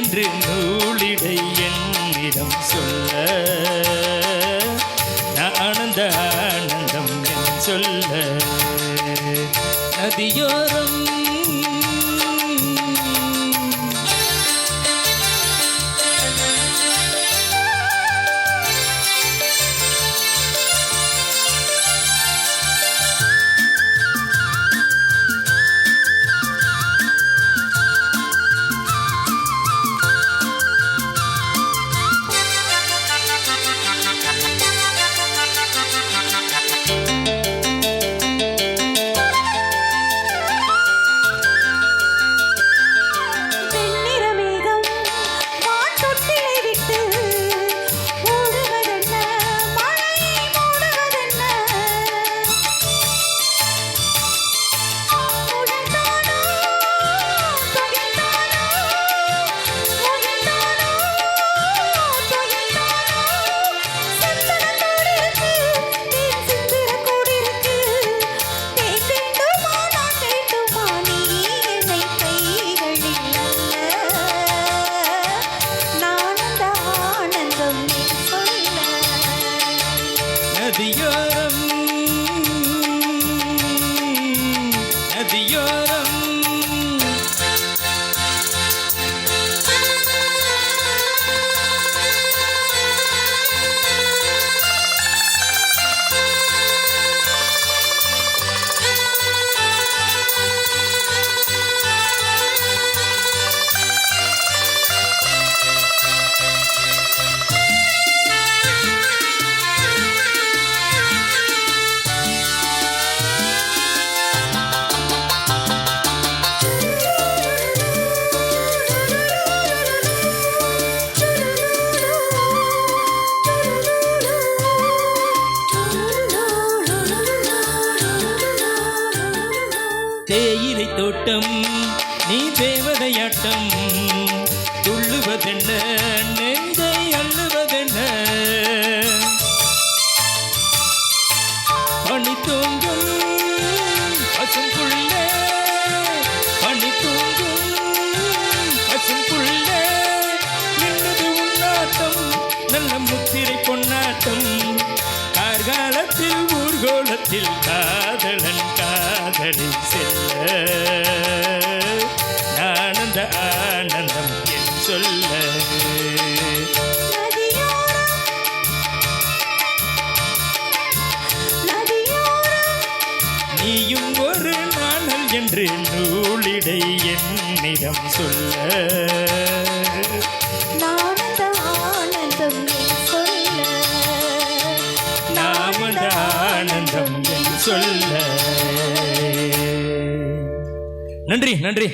என்று நூலிடை என்னிடம் சொல்ல ஆனந்த ஆனந்தம் என் சொல்ல நதியோரம் நதியோரம் நதியோரம் தேயிலை தோட்டம் நீ தேவதையாட்டம் துள்ளுவதென்ன நெஞ்சை அள்ளுவதென்ன பனி தூங்கும் பசும்புள்ளே பனி தூங்கும் பசும்புள்ளே நின்னது உன்னாட்டம் நல்ல முத்திரை பொன்னாட்டம் கார்காலத்தில் ஊர்கோலத்தில் காதலன் காதலி செல்ல ஆனந்த ஆனந்தம் என் சொல்ல நீயும் ஒரு நாணல் என்று நூலிடை என்னிடம் சொல்ல ஆனந்த ஆனந்தம் என் சொல்ல நாமந்த ஆனந்தம் என் சொல்ல நன்றி நன்றி.